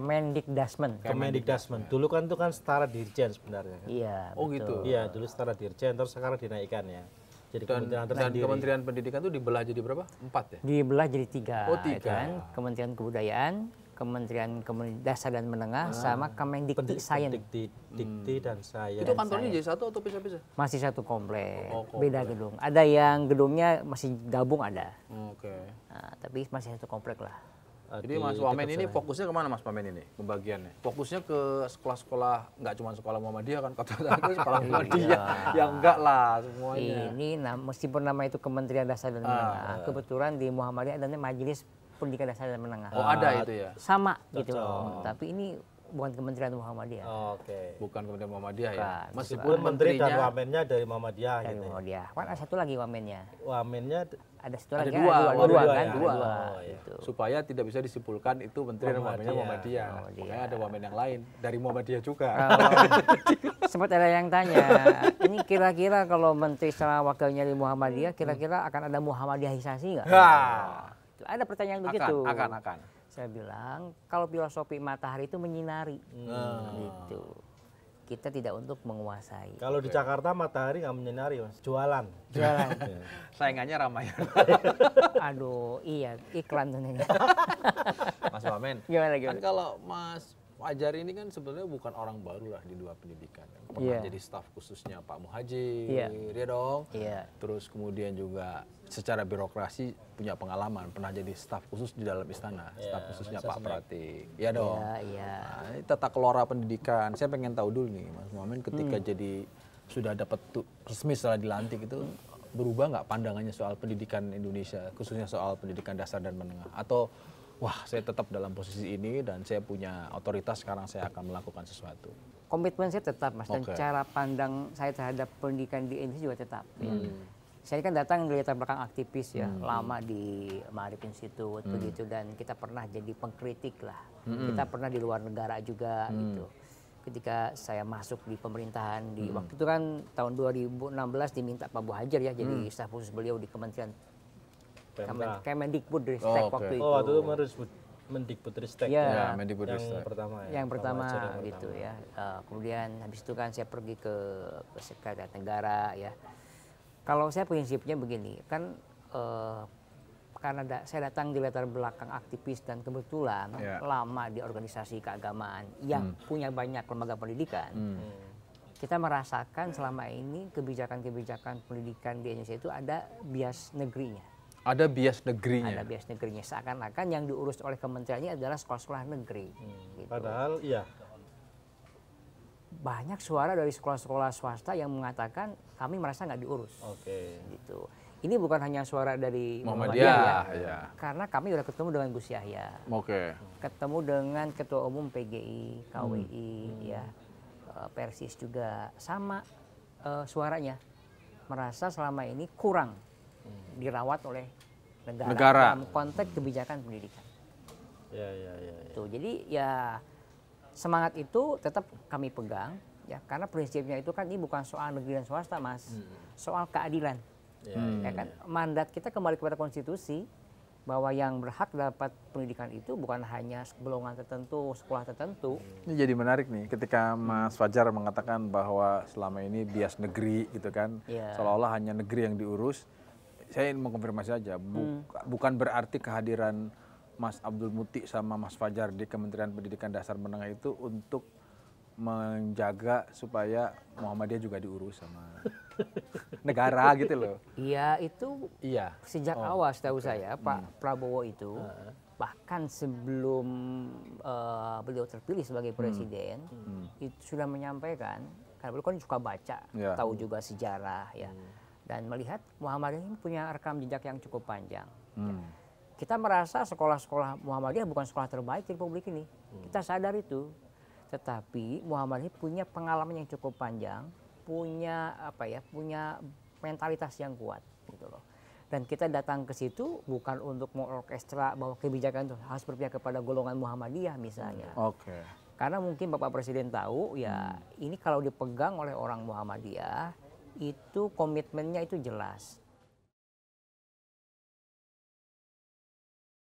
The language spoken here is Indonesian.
Kemendikdasmen. Kemendikdasmen. Dulu kan itu kan setara dirjen sebenarnya. Kan? Iya. Oh betul. gitu. Iya, dulu setara dirjen, terus sekarang dinaikkan ya. Jadi kementerian Dan tersendiri. Kementerian Pendidikan itu dibelah jadi berapa? 4 ya? Dibelah jadi 3. Oh, 3. Kan? Kementerian Kebudayaan, Kementerian Dasar dan Menengah, sama Kemendikti Sains. Dikti dan saya. Itu kantornya jadi satu atau pisah-pisah? Masih satu komplek, Oh, beda gedung. Ada yang gedungnya masih gabung ada. Oke. Nah, tapi masih satu komplek lah. Jadi Mas Wamen ini fokusnya kemana Mas Wamen ini pembagiannya? Fokusnya ke sekolah-sekolah, nggak cuma sekolah Muhammadiyah kan, kata aku sekolah Muhammadiyah, ya enggak lah semuanya. Ini meskipun nama itu Kementerian Dasar dan Menengah, kebetulan di Muhammadiyah ada Majelis Pendidikan Dasar dan Menengah. Oh ada itu ya? Sama gitu loh, tapi ini bukan Kementerian Muhammadiyah. Oke. Bukan Kementerian Muhammadiyah ya? Meskipun menteri dan wamennya dari Muhammadiyah dari gitu. Muhammadiyah. Kan ada satu lagi wamennya. Wamennya Ada satu lagi, dua kan? ya? Dua. Gitu. Supaya tidak bisa disimpulkan itu menteri dan wamennya Muhammadiyah. Makanya ada wamen yang lain dari Muhammadiyah juga. Sempat ada yang tanya, ini kira-kira kalau menteri sama wakilnya di Muhammadiyah, kira-kira akan ada Muhammadiyahisasi nggak? Ada pertanyaan begitu. Akan. Saya bilang, kalau filosofi matahari itu menyinari, gitu. Kita tidak untuk menguasai. Kalau di Jakarta matahari nggak menyinari mas, jualan. Saingannya Ramayana. Aduh, iya iklan tuh ini. Mas Wamen, Gimana? kan kalau Mas Fajar ini kan sebenarnya bukan orang baru lah di dunia pendidikan. Pernah jadi staf khususnya Pak Muhadjir, ya dong. Iya. Terus kemudian juga secara birokrasi punya pengalaman, pernah jadi staf khusus di dalam istana, staf khususnya Pak Pratik. Ya dong. Iya. Nah, ini tata kelola pendidikan. Saya pengen tahu dulu nih, Mas Wamen, ketika jadi sudah dapat resmi setelah dilantik itu berubah nggak pandangannya soal pendidikan Indonesia, khususnya soal pendidikan dasar dan menengah, atau wah, saya tetap dalam posisi ini dan saya punya otoritas, sekarang saya akan melakukan sesuatu. Komitmen saya tetap, Mas. Dan cara pandang saya terhadap pendidikan di Indonesia juga tetap. Ya. Saya kan datang dari latar belakang aktivis ya, lama di Maarif Institute begitu, dan kita pernah jadi pengkritik lah. Kita pernah di luar negara juga gitu. Ketika saya masuk di pemerintahan di waktu itu kan tahun 2016 diminta Pak Muhadjir ya jadi staf khusus beliau di Kementerian Kemendikbudristek waktu itu. Oh, waktu itu Mendikbudristek ya, yang pertama ya. Yang pertama gitu ya. Kemudian habis itu kan saya pergi ke Sekretariat Negara ya. Kalau saya prinsipnya begini, kan karena saya datang di latar belakang aktivis dan kebetulan lama di organisasi keagamaan yang punya banyak lembaga pendidikan. Kita merasakan selama ini kebijakan-kebijakan pendidikan di Indonesia itu ada bias negerinya. Ada bias negerinya. Ada bias negerinya. Seakan-akan yang diurus oleh kementeriannya adalah sekolah-sekolah negeri. Gitu. Padahal iya. Banyak suara dari sekolah-sekolah swasta yang mengatakan kami merasa nggak diurus. Oke. Gitu. Ini bukan hanya suara dari Muhammadiyah ya. Karena kami sudah ketemu dengan Gus Yahya. Oke. Ketemu dengan Ketua Umum PGI, KWI, ya, Persis juga sama suaranya. Merasa selama ini kurang dirawat oleh negara dalam konteks kebijakan pendidikan. Ya. Tuh, jadi ya semangat itu tetap kami pegang ya karena prinsipnya itu kan ini bukan soal negeri dan swasta Mas, soal keadilan. Ya kan mandat kita kembali kepada konstitusi bahwa yang berhak dapat pendidikan itu bukan hanya golongan tertentu, sekolah tertentu. Ini jadi menarik nih ketika Mas Fajar mengatakan bahwa selama ini bias negeri gitu kan, seolah-olah hanya negeri yang diurus. Saya ingin mengkonfirmasi saja, bukan berarti kehadiran Mas Abdul Muti sama Mas Fajar di Kementerian Pendidikan Dasar Menengah itu untuk menjaga supaya Muhammadiyah juga diurus sama negara gitu loh. Iya, itu sejak awal setahu saya Pak Prabowo itu bahkan sebelum beliau terpilih sebagai presiden itu sudah menyampaikan, karena beliau kan suka baca, tahu juga sejarah ya. Dan melihat Muhammadiyah ini punya rekam jejak yang cukup panjang. Ya. Kita merasa sekolah-sekolah Muhammadiyah bukan sekolah terbaik di Republik ini. Kita sadar itu. Tetapi Muhammadiyah punya pengalaman yang cukup panjang, punya punya mentalitas yang kuat gitu loh. Dan kita datang ke situ bukan untuk mengorkestra bahwa kebijakan itu harus berpihak kepada golongan Muhammadiyah misalnya. Karena mungkin Bapak Presiden tahu ya ini kalau dipegang oleh orang Muhammadiyah itu komitmennya itu jelas.